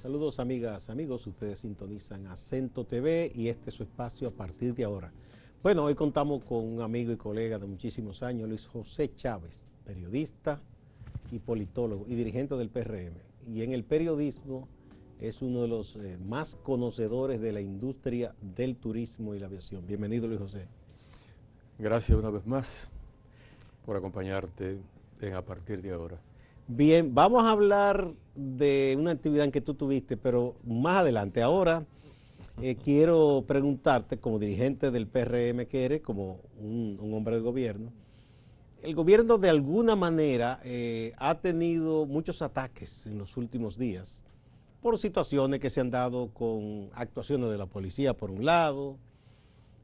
Saludos amigas, amigos, ustedes sintonizan Acento TV y este es su espacio a partir de ahora. Bueno, hoy contamos con un amigo y colega de muchísimos años, Luis José Chávez, periodista y politólogo y dirigente del PRM. Y en el periodismo es uno de los más conocedores de la industria del turismo y la aviación. Bienvenido, Luis José. Gracias una vez más por acompañarte en A Partir de Ahora. Bien, vamos a hablar de una actividad que tú tuviste, pero más adelante. Ahora quiero preguntarte, como dirigente del PRM que eres, como un hombre de gobierno, el gobierno de alguna manera ha tenido muchos ataques en los últimos días por situaciones que se han dado con actuaciones de la policía por un lado.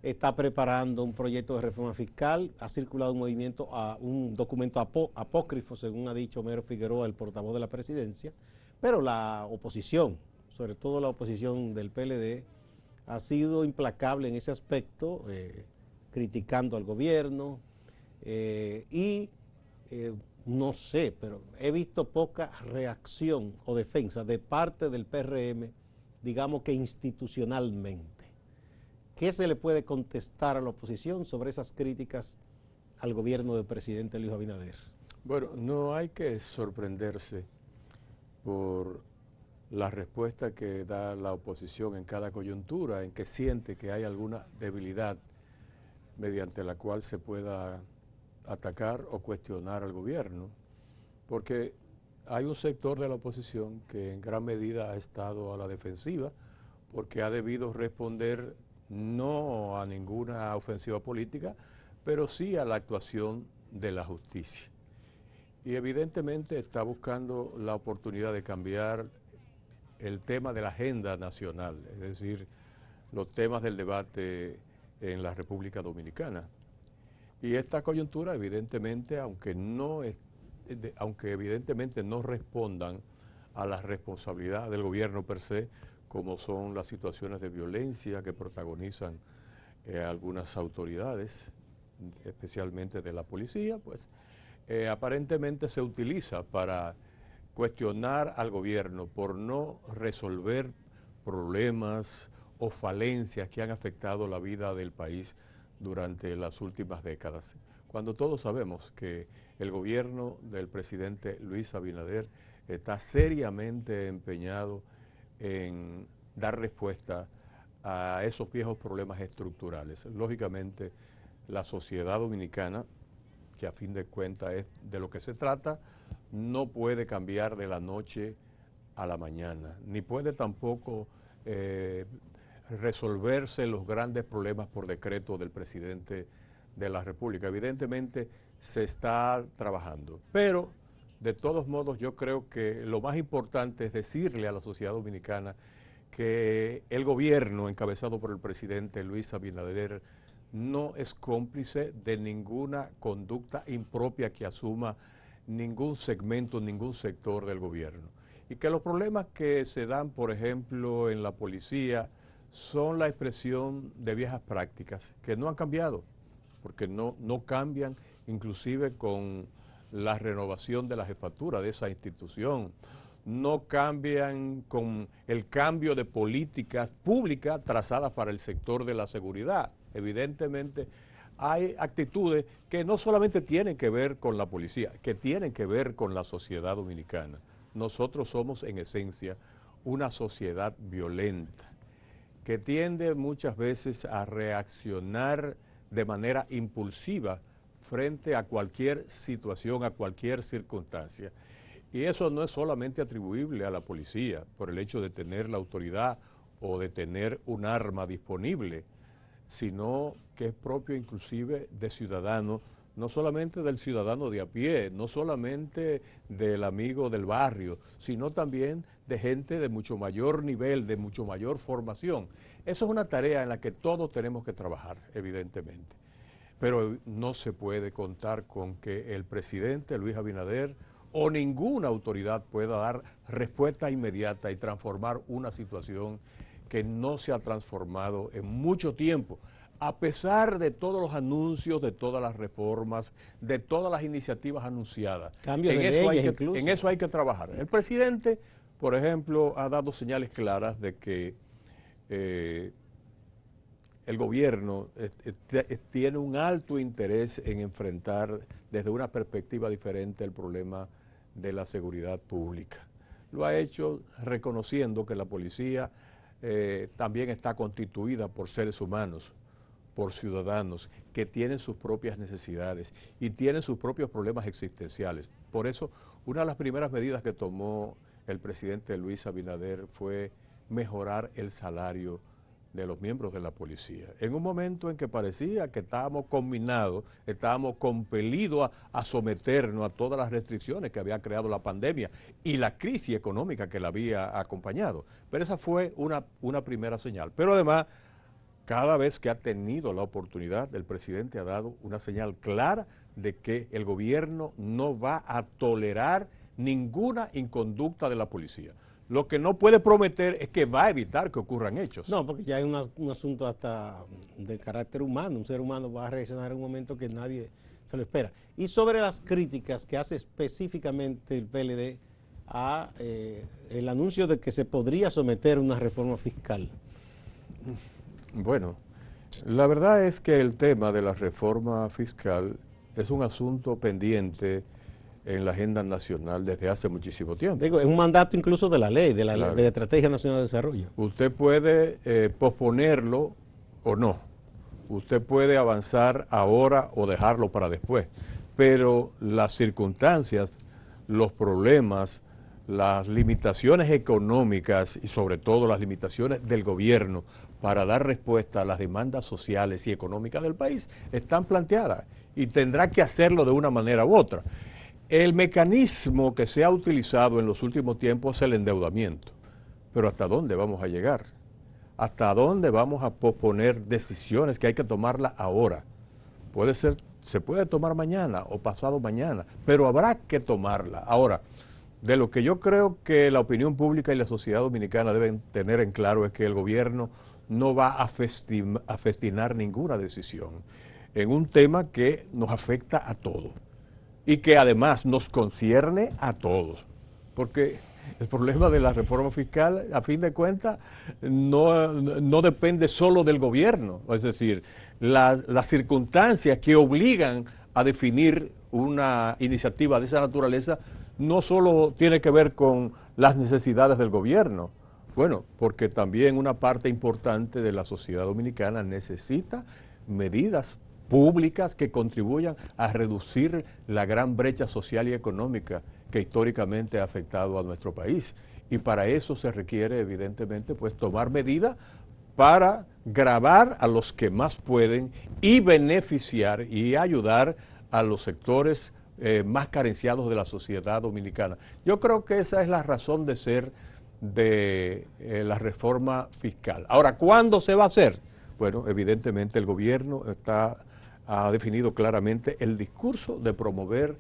Está preparando un proyecto de reforma fiscal, ha circulado un documento apócrifo, según ha dicho Homero Figueroa, el portavoz de la presidencia, pero la oposición, sobre todo la oposición del PLD, ha sido implacable en ese aspecto, criticando al gobierno no sé, pero he visto poca reacción o defensa de parte del PRM, digamos que institucionalmente. ¿Qué se le puede contestar a la oposición sobre esas críticas al gobierno del presidente Luis Abinader? Bueno, no hay que sorprenderse por la respuesta que da la oposición en cada coyuntura, en que siente que hay alguna debilidad mediante la cual se pueda atacar o cuestionar al gobierno, porque hay un sector de la oposición que en gran medida ha estado a la defensiva porque ha debido responder no a ninguna ofensiva política, pero sí a la actuación de la justicia. Y evidentemente está buscando la oportunidad de cambiar el tema de la agenda nacional, es decir, los temas del debate en la República Dominicana. Y esta coyuntura evidentemente, aunque evidentemente no respondan a la responsabilidad del gobierno per se, como son las situaciones de violencia que protagonizan algunas autoridades, especialmente de la policía, pues aparentemente se utiliza para cuestionar al gobierno por no resolver problemas o falencias que han afectado la vida del país durante las últimas décadas, cuando todos sabemos que el gobierno del presidente Luis Abinader está seriamente empeñado en dar respuesta a esos viejos problemas estructurales. Lógicamente, la sociedad dominicana, que a fin de cuentas es de lo que se trata, no puede cambiar de la noche a la mañana, ni puede tampoco resolverse los grandes problemas por decreto del presidente de la República. Evidentemente se está trabajando, pero de todos modos yo creo que lo más importante es decirle a la sociedad dominicana que el gobierno encabezado por el presidente Luis Abinader no es cómplice de ninguna conducta impropia que asuma ningún segmento, ningún sector del gobierno. Y que los problemas que se dan, por ejemplo, en la policía, son la expresión de viejas prácticas que no han cambiado, porque no cambian inclusive con la renovación de la jefatura de esa institución, no cambian con el cambio de políticas públicas trazadas para el sector de la seguridad. Evidentemente hay actitudes que no solamente tienen que ver con la policía, que tienen que ver con la sociedad dominicana. Nosotros somos en esencia una sociedad violenta, que tiende muchas veces a reaccionar de manera impulsiva frente a cualquier situación, a cualquier circunstancia. Y eso no es solamente atribuible a la policía por el hecho de tener la autoridad o de tener un arma disponible, sino que es propio inclusive de ciudadanos, no solamente del ciudadano de a pie, no solamente del amigo del barrio, sino también de gente de mucho mayor nivel, de mucho mayor formación. Eso es una tarea en la que todos tenemos que trabajar, evidentemente. Pero no se puede contar con que el presidente Luis Abinader o ninguna autoridad pueda dar respuesta inmediata y transformar una situación que no se ha transformado en mucho tiempo, a pesar de todos los anuncios, de todas las reformas, de todas las iniciativas anunciadas. Cambio de leyes incluso. En eso hay que trabajar. El presidente Por ejemplo, ha dado señales claras de que el gobierno tiene un alto interés en enfrentar desde una perspectiva diferente el problema de la seguridad pública. Lo ha hecho reconociendo que la policía también está constituida por seres humanos, por ciudadanos que tienen sus propias necesidades y tienen sus propios problemas existenciales. Por eso, una de las primeras medidas que tomó el presidente Luis Abinader fue mejorar el salario de los miembros de la policía. En un momento en que parecía que estábamos combinados, estábamos compelidos a someternos a todas las restricciones que había creado la pandemia y la crisis económica que la había acompañado. Pero esa fue una primera señal. Pero además, cada vez que ha tenido la oportunidad, el presidente ha dado una señal clara de que el gobierno no va a tolerar ninguna inconducta de la policía. Lo que no puede prometer es que va a evitar que ocurran hechos. No, porque ya hay un asunto hasta de carácter humano. Un ser humano va a reaccionar en un momento que nadie se lo espera. Y sobre las críticas que hace específicamente el PLD a el anuncio de que se podría someter a una reforma fiscal. Bueno, la verdad es que el tema de la reforma fiscal es un asunto pendiente en la agenda nacional desde hace muchísimo tiempo. Digo, es un mandato incluso de la ley, de la Claro. de la Estrategia Nacional de Desarrollo. Usted puede posponerlo o no. Usted puede avanzar ahora o dejarlo para después. Pero las circunstancias, los problemas, las limitaciones económicas y sobre todo las limitaciones del gobierno para dar respuesta a las demandas sociales y económicas del país están planteadas y tendrá que hacerlo de una manera u otra. El mecanismo que se ha utilizado en los últimos tiempos es el endeudamiento. Pero ¿hasta dónde vamos a llegar? ¿Hasta dónde vamos a posponer decisiones que hay que tomarlas ahora? Puede ser, se puede tomar mañana o pasado mañana, pero habrá que tomarla. Ahora, de lo que yo creo que la opinión pública y la sociedad dominicana deben tener en claro es que el gobierno no va a festinar ninguna decisión en un tema que nos afecta a todos y que además nos concierne a todos, porque el problema de la reforma fiscal, a fin de cuentas, no depende solo del gobierno, es decir, las circunstancias que obligan a definir una iniciativa de esa naturaleza no solo tiene que ver con las necesidades del gobierno, bueno, porque también una parte importante de la sociedad dominicana necesita medidas públicas que contribuyan a reducir la gran brecha social y económica que históricamente ha afectado a nuestro país. Y para eso se requiere, evidentemente, pues tomar medidas para gravar a los que más pueden y beneficiar y ayudar a los sectores más carenciados de la sociedad dominicana. Yo creo que esa es la razón de ser de la reforma fiscal. Ahora, ¿cuándo se va a hacer? Bueno, evidentemente el gobierno ha definido claramente el discurso de promover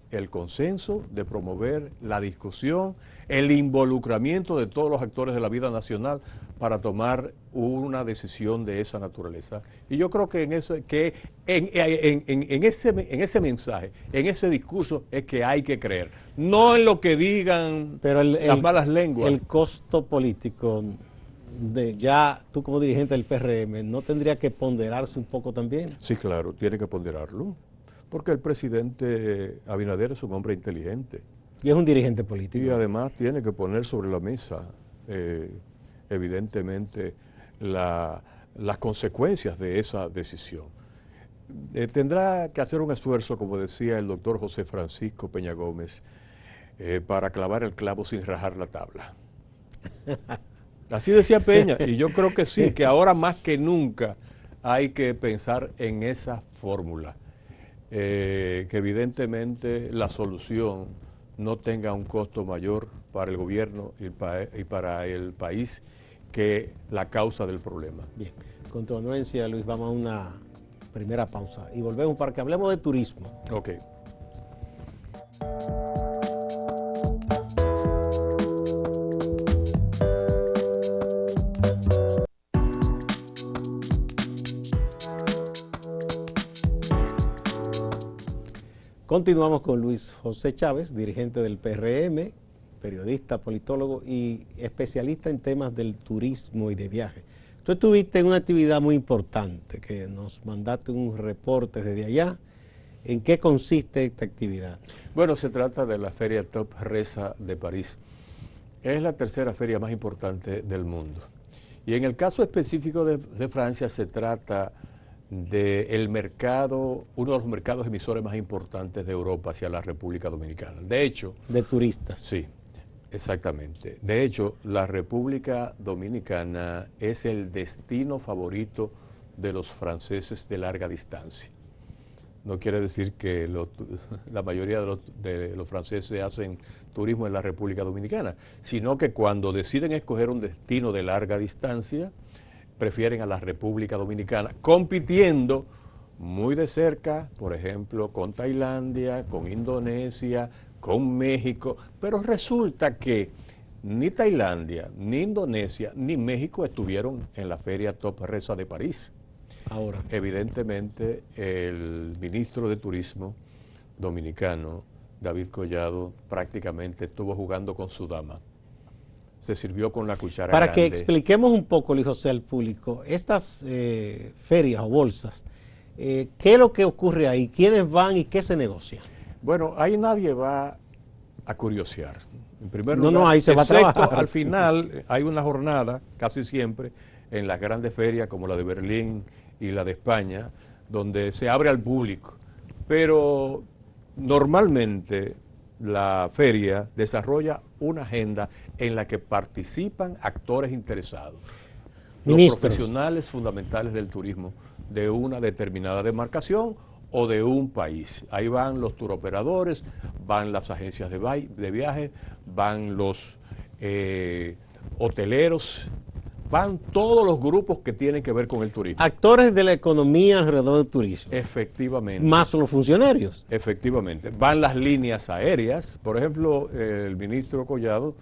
el consenso, de promover la discusión, el involucramiento de todos los actores de la vida nacional para tomar una decisión de esa naturaleza. Y yo creo que en ese mensaje, en ese discurso es que hay que creer, no en lo que digan las malas lenguas. El costo político de ya tú como dirigente del PRM, ¿no tendría que ponderarse un poco también? Sí, claro, tiene que ponderarlo, porque el presidente Abinader es un hombre inteligente. Y es un dirigente político. Y además tiene que poner sobre la mesa, evidentemente, las consecuencias de esa decisión. Tendrá que hacer un esfuerzo, como decía el doctor José Francisco Peña Gómez, para clavar el clavo sin rajar la tabla. Así decía Peña, y yo creo que sí, que ahora más que nunca hay que pensar en esa fórmula, que evidentemente la solución no tenga un costo mayor para el gobierno y para el país que la causa del problema. Bien, con tu anuencia, Luis, vamos a una primera pausa y volvemos para que hablemos de turismo. Ok. Continuamos con Luis José Chávez, dirigente del PRM, periodista, politólogo y especialista en temas del turismo y de viaje. Tú estuviste en una actividad muy importante, que nos mandaste un reporte desde allá. ¿En qué consiste esta actividad? Bueno, se trata de la Feria Top Resa de París. Es la tercera feria más importante del mundo. Y en el caso específico de Francia se trata del mercado, uno de los mercados emisores más importantes de Europa hacia la República Dominicana. De hecho... De turistas. Sí, exactamente. De hecho, la República Dominicana es el destino favorito de los franceses de larga distancia. No quiere decir que la mayoría de los franceses hacen turismo en la República Dominicana, sino que cuando deciden escoger un destino de larga distancia, prefieren a la República Dominicana, compitiendo muy de cerca, por ejemplo, con Tailandia, con Indonesia, con México, pero resulta que ni Tailandia, ni Indonesia, ni México estuvieron en la Feria Top Resa de París. Ahora, evidentemente, el ministro de Turismo dominicano, David Collado, prácticamente estuvo jugando con su dama. Se sirvió con la cuchara Para grande. que expliquemos un poco, Luis José, al público, estas ferias o bolsas, ¿qué es lo que ocurre ahí? ¿Quiénes van y qué se negocia? Bueno, ahí nadie va a curiosear. En primer lugar, no, ahí se va a trabajar. Al final hay una jornada, casi siempre, en las grandes ferias como la de Berlín y la de España, donde se abre al público. Pero normalmente la feria desarrolla una agenda en la que participan actores interesados, Ministros, los profesionales fundamentales del turismo de una determinada demarcación o de un país. Ahí van los turoperadores, van las agencias de viaje, van los hoteleros, van todos los grupos que tienen que ver con el turismo. Actores de la economía alrededor del turismo. Efectivamente. Más los funcionarios. Efectivamente. Van las líneas aéreas. Por ejemplo, el ministro Collado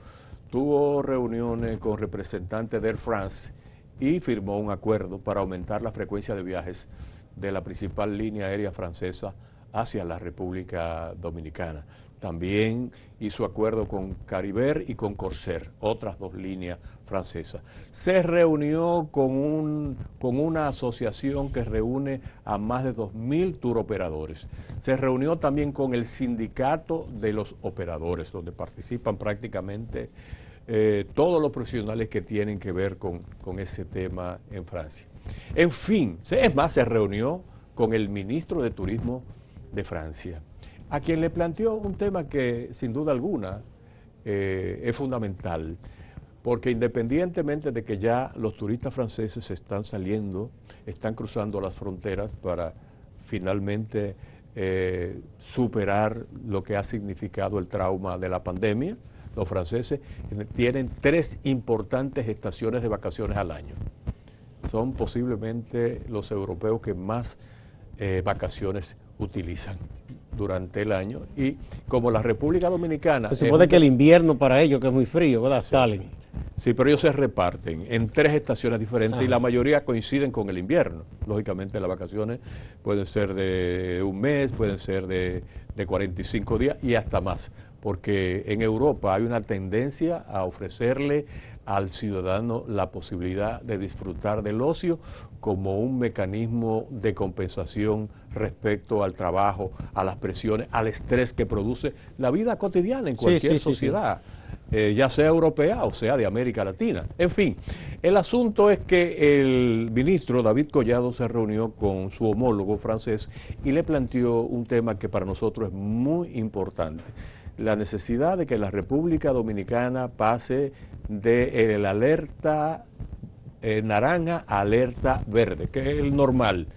tuvo reuniones con representantes de Air France y firmó un acuerdo para aumentar la frecuencia de viajes de la principal línea aérea francesa hacia la República Dominicana. También hizo acuerdo con Cariber y con Corsair, otras dos líneas francesas. Se reunió con una asociación que reúne a más de 2.000 turoperadores. Se reunió también con el sindicato de los operadores, donde participan prácticamente todos los profesionales que tienen que ver con ese tema en Francia. En fin, es más, se reunió con el ministro de Turismo de Francia, a quien le planteó un tema que sin duda alguna es fundamental, porque independientemente de que ya los turistas franceses están saliendo, están cruzando las fronteras para finalmente superar lo que ha significado el trauma de la pandemia, los franceses tienen 3 importantes estaciones de vacaciones al año. Son posiblemente los europeos que más vacaciones utilizan durante el año, y como la República Dominicana... Se supone que el invierno para ellos, que es muy frío, ¿verdad? Salen. Sí, pero ellos se reparten en 3 estaciones diferentes y la mayoría coinciden con el invierno. Lógicamente las vacaciones pueden ser de un mes, pueden ser de 45 días y hasta más, porque en Europa hay una tendencia a ofrecerle al ciudadano la posibilidad de disfrutar del ocio como un mecanismo de compensación respecto al trabajo, a las presiones, al estrés que produce la vida cotidiana en cualquier sociedad, ya sea europea o sea de América Latina. En fin, el asunto es que el ministro David Collado se reunió con su homólogo francés y le planteó un tema que para nosotros es muy importante: la necesidad de que la República Dominicana pase de la alerta naranja a alerta verde, que es el normal.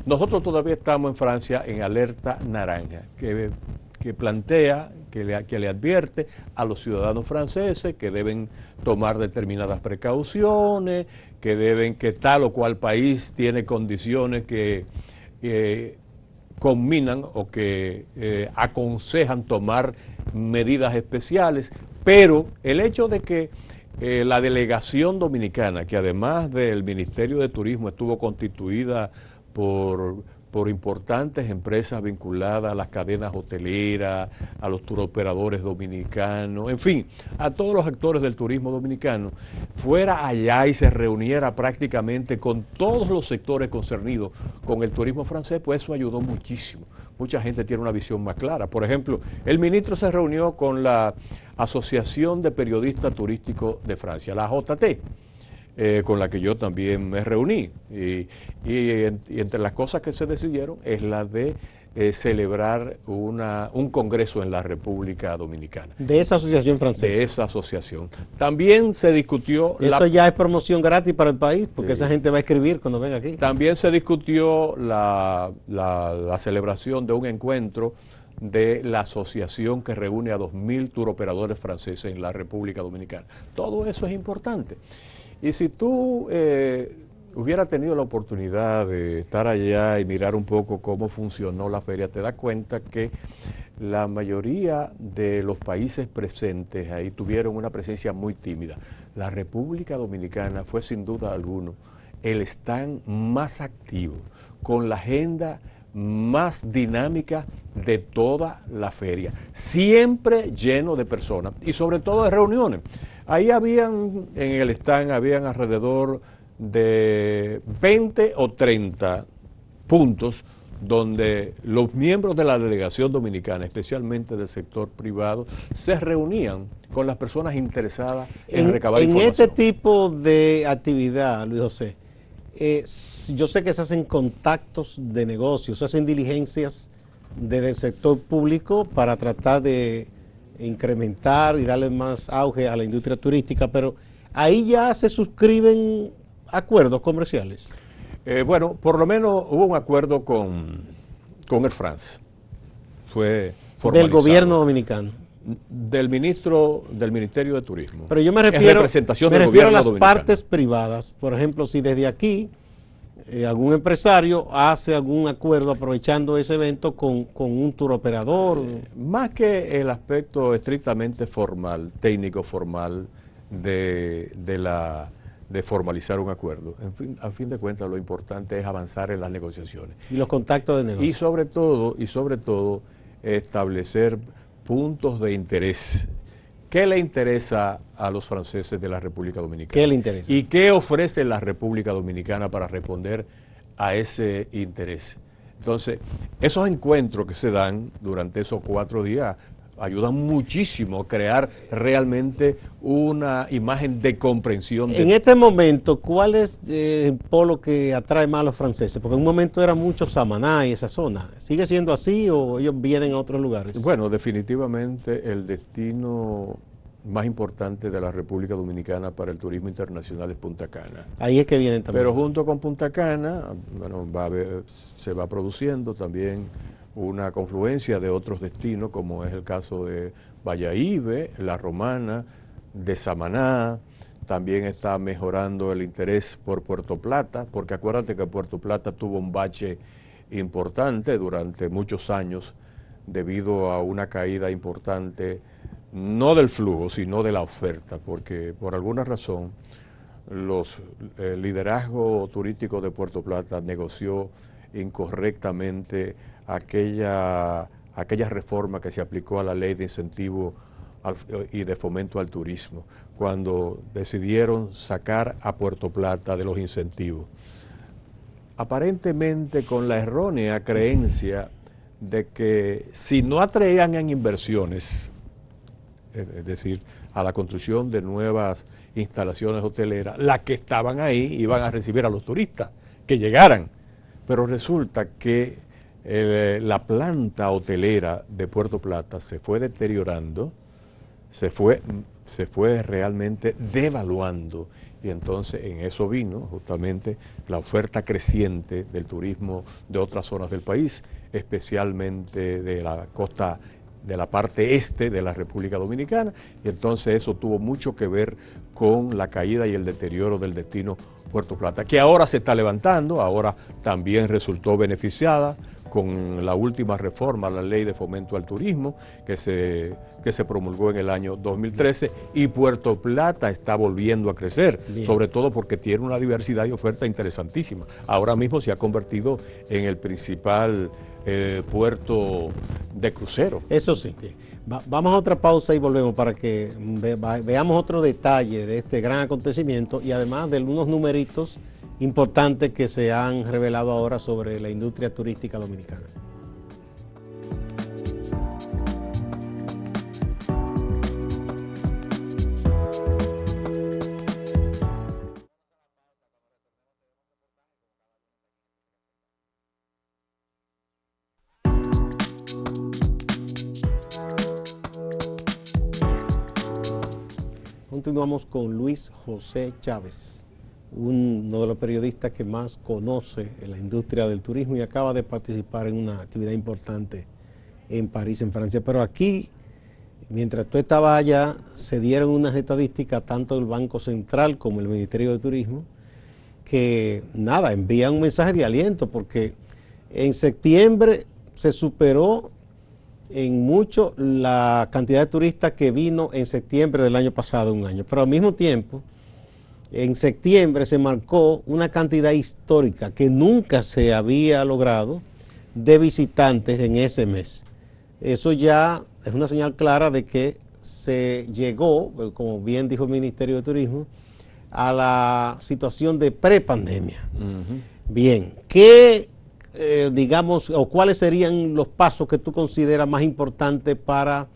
Nosotros todavía estamos en Francia en alerta naranja, que plantea, que le advierte a los ciudadanos franceses que deben tomar determinadas precauciones, que tal o cual país tiene condiciones que combinan o que aconsejan tomar medidas especiales, pero el hecho de que la delegación dominicana, que además del Ministerio de Turismo estuvo constituida por por importantes empresas vinculadas a las cadenas hoteleras, a los turoperadores dominicanos, en fin, a todos los actores del turismo dominicano, fuera allá y se reuniera prácticamente con todos los sectores concernidos con el turismo francés, pues eso ayudó muchísimo. Mucha gente tiene una visión más clara. Por ejemplo, el ministro se reunió con la Asociación de Periodistas Turísticos de Francia, la JT, con la que yo también me reuní. Y entre las cosas que se decidieron es la de celebrar un congreso en la República Dominicana. De esa asociación francesa. De esa asociación. También se discutió... Eso ya es promoción gratis para el país, porque sí, esa gente va a escribir cuando venga aquí. También se discutió la celebración de un encuentro de la asociación que reúne a 2.000 turoperadores franceses en la República Dominicana. Todo eso es importante. Y si tú hubieras tenido la oportunidad de estar allá y mirar un poco cómo funcionó la feria, te das cuenta que la mayoría de los países presentes ahí tuvieron una presencia muy tímida. La República Dominicana fue sin duda alguna el stand más activo, con la agenda más dinámica de toda la feria, siempre lleno de personas y sobre todo de reuniones. Ahí en el stand habían alrededor de 20 o 30 puntos donde los miembros de la delegación dominicana, especialmente del sector privado, se reunían con las personas interesadas en recabar información. En este tipo de actividad, Luis José, yo sé que se hacen contactos de negocios, se hacen diligencias desde el sector público para tratar de incrementar y darle más auge a la industria turística, pero ahí ya se suscriben acuerdos comerciales. Bueno, por lo menos hubo un acuerdo con Air France. Fue formalizado. Del gobierno dominicano. Del Ministerio de Turismo. Pero yo me refiero a las dominicano. partes privadas. Por ejemplo, si desde aquí algún empresario hace algún acuerdo aprovechando ese evento con un turoperador. Más que el aspecto estrictamente formal, técnico formal de formalizar un acuerdo. A fin de cuentas, lo importante es avanzar en las negociaciones. Y los contactos de negocio. Y sobre todo, establecer puntos de interés. ¿Qué le interesa a los franceses de la República Dominicana? ¿Qué le interesa? ¿Y qué ofrece la República Dominicana para responder a ese interés? Entonces, esos encuentros que se dan durante esos 4 días ayudan muchísimo a crear realmente una imagen de comprensión. En este momento, ¿cuál es el polo que atrae más a los franceses? Porque en un momento era mucho Samaná y esa zona. ¿Sigue siendo así o ellos vienen a otros lugares? Bueno, definitivamente el destino más importante de la República Dominicana para el turismo internacional es Punta Cana. Ahí es que vienen también. Pero junto con Punta Cana, bueno, se va produciendo también una confluencia de otros destinos, como es el caso de Bayahibe, La Romana, de Samaná. También está mejorando el interés por Puerto Plata, porque acuérdate que Puerto Plata tuvo un bache importante durante muchos años debido a una caída importante, no del flujo, sino de la oferta, porque por alguna razón el liderazgo turístico de Puerto Plata negoció incorrectamente aquella reforma que se aplicó a la ley de incentivo y de fomento al turismo, cuando decidieron sacar a Puerto Plata de los incentivos. Aparentemente con la errónea creencia de que si no atraían en inversiones, es decir, a la construcción de nuevas instalaciones hoteleras, las que estaban ahí iban a recibir a los turistas que llegaran. Pero resulta que la planta hotelera de Puerto Plata se fue deteriorando, se fue realmente devaluando, y entonces en eso vino justamente la oferta creciente del turismo de otras zonas del país, especialmente de la costa, de la parte este de la República Dominicana, y entonces eso tuvo mucho que ver con la caída y el deterioro del destino Puerto Plata, que ahora se está levantando, ahora también resultó beneficiada con la última reforma a la Ley de Fomento al Turismo que se promulgó en el año 2013, y Puerto Plata está volviendo a crecer, sobre todo porque tiene una diversidad de oferta interesantísima. Ahora mismo se ha convertido en el principal puerto de crucero. Eso sí. Vamos a otra pausa y volvemos para que veamos otro detalle de este gran acontecimiento y además de unos numeritos importantes que se han revelado ahora sobre la industria turística dominicana. Continuamos con Luis José Chávez, uno de los periodistas que más conoce en la industria del turismo y acaba de participar en una actividad importante en París, en Francia. Pero aquí, mientras tú estabas allá, se dieron unas estadísticas tanto del Banco Central como el Ministerio de Turismo que, nada, envían un mensaje de aliento porque en septiembre se superó en mucho la cantidad de turistas que vino en septiembre del año pasado, un año. Pero al mismo tiempo, en septiembre se marcó una cantidad histórica que nunca se había logrado de visitantes en ese mes. Eso ya es una señal clara de que se llegó, como bien dijo el Ministerio de Turismo, a la situación de prepandemia. Bien, ¿qué digamos, o cuáles serían los pasos que tú consideras más importantes para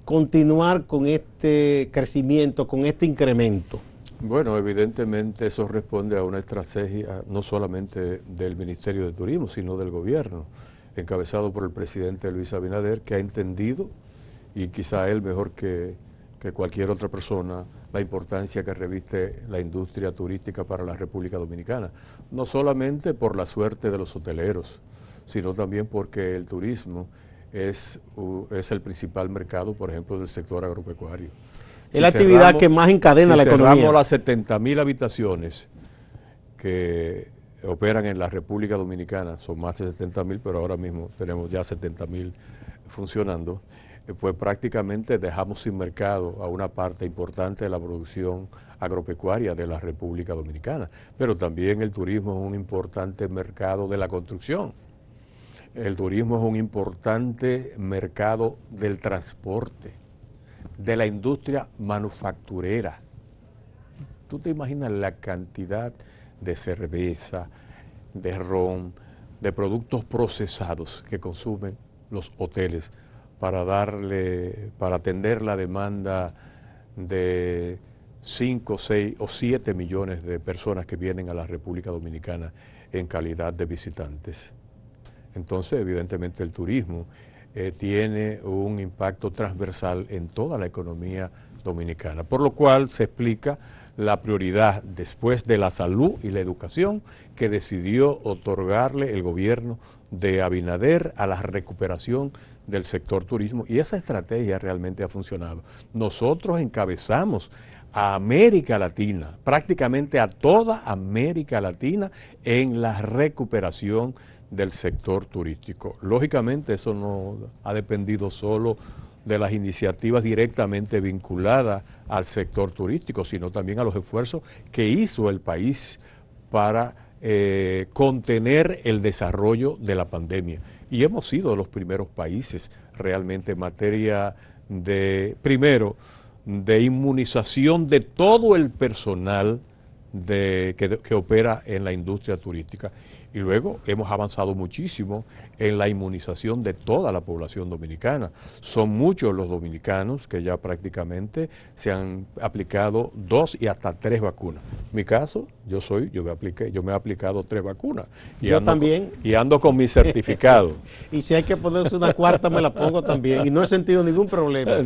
continuar con este crecimiento, con este incremento? Bueno, evidentemente eso responde a una estrategia no solamente del Ministerio de Turismo, sino del gobierno, encabezado por el presidente Luis Abinader, que ha entendido, y quizá él mejor que cualquier otra persona, la importancia que reviste la industria turística para la República Dominicana, no solamente por la suerte de los hoteleros, sino también porque el turismo es el principal mercado, por ejemplo, del sector agropecuario. Es la actividad que más encadena la economía. Si cerramos las 70.000 habitaciones que operan en la República Dominicana, son más de 70.000, pero ahora mismo tenemos ya 70.000 funcionando, pues prácticamente dejamos sin mercado a una parte importante de la producción agropecuaria de la República Dominicana. Pero también el turismo es un importante mercado de la construcción. El turismo es un importante mercado del transporte, de la industria manufacturera. ¿Tú te imaginas la cantidad de cerveza, de ron, de productos procesados que consumen los hoteles para atender la demanda de 5, 6 o 7 millones de personas que vienen a la República Dominicana en calidad de visitantes? Entonces, evidentemente, el turismo tiene un impacto transversal en toda la economía dominicana, por lo cual se explica la prioridad después de la salud y la educación que decidió otorgarle el gobierno de Abinader a la recuperación del sector turismo, y esa estrategia realmente ha funcionado. Nosotros encabezamos a América Latina, prácticamente a toda América Latina, en la recuperación del sector turístico. Lógicamente eso no ha dependido solo de las iniciativas directamente vinculadas al sector turístico, sino también a los esfuerzos que hizo el país para contener el desarrollo de la pandemia. Y hemos sido de los primeros países realmente en materia primero, de inmunización de todo el personal que opera en la industria turística. Y luego hemos avanzado muchísimo en la inmunización de toda la población dominicana. Son muchos los dominicanos que ya prácticamente se han aplicado 2 y hasta 3 vacunas. En mi caso, yo me he aplicado 3 vacunas. Y yo también. Y ando con mi certificado. Y si hay que ponerse una cuarta, me la pongo también. Y no he sentido ningún problema.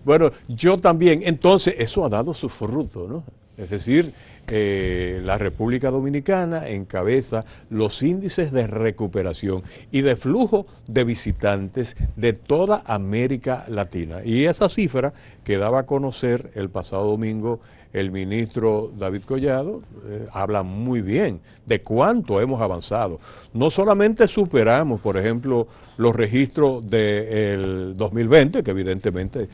Bueno, yo también. Entonces, eso ha dado su fruto, ¿no? Es decir, la República Dominicana encabeza los índices de recuperación y de flujo de visitantes de toda América Latina. Y esa cifra que daba a conocer el pasado domingo el ministro David Collado habla muy bien de cuánto hemos avanzado. No solamente superamos, por ejemplo, los registros del 2020, que evidentemente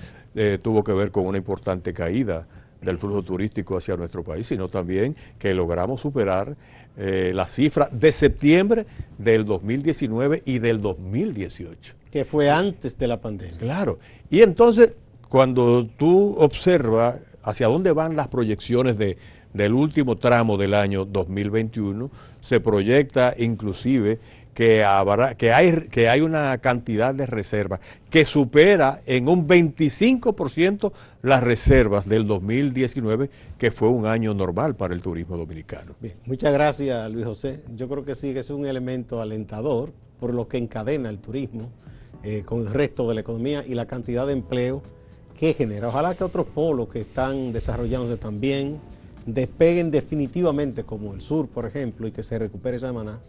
tuvo que ver con una importante caída del flujo turístico hacia nuestro país, sino también que logramos superar la cifra de septiembre del 2019 y del 2018. Que fue antes de la pandemia. Claro. Y entonces, cuando tú observas hacia dónde van las proyecciones del último tramo del año 2021, se proyecta inclusive que hay una cantidad de reservas que supera en un 25% las reservas del 2019, que fue un año normal para el turismo dominicano. Bien, muchas gracias, Luis José. Yo creo que sí, que es un elemento alentador por lo que encadena el turismo con el resto de la economía y la cantidad de empleo que genera. Ojalá que otros polos que están desarrollándose también despeguen definitivamente, como el sur, por ejemplo, y que se recupere Samaná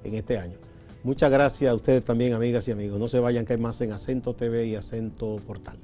en este año. Muchas gracias a ustedes también, amigas y amigos. No se vayan, que hay más en Acento TV y Acento Portal.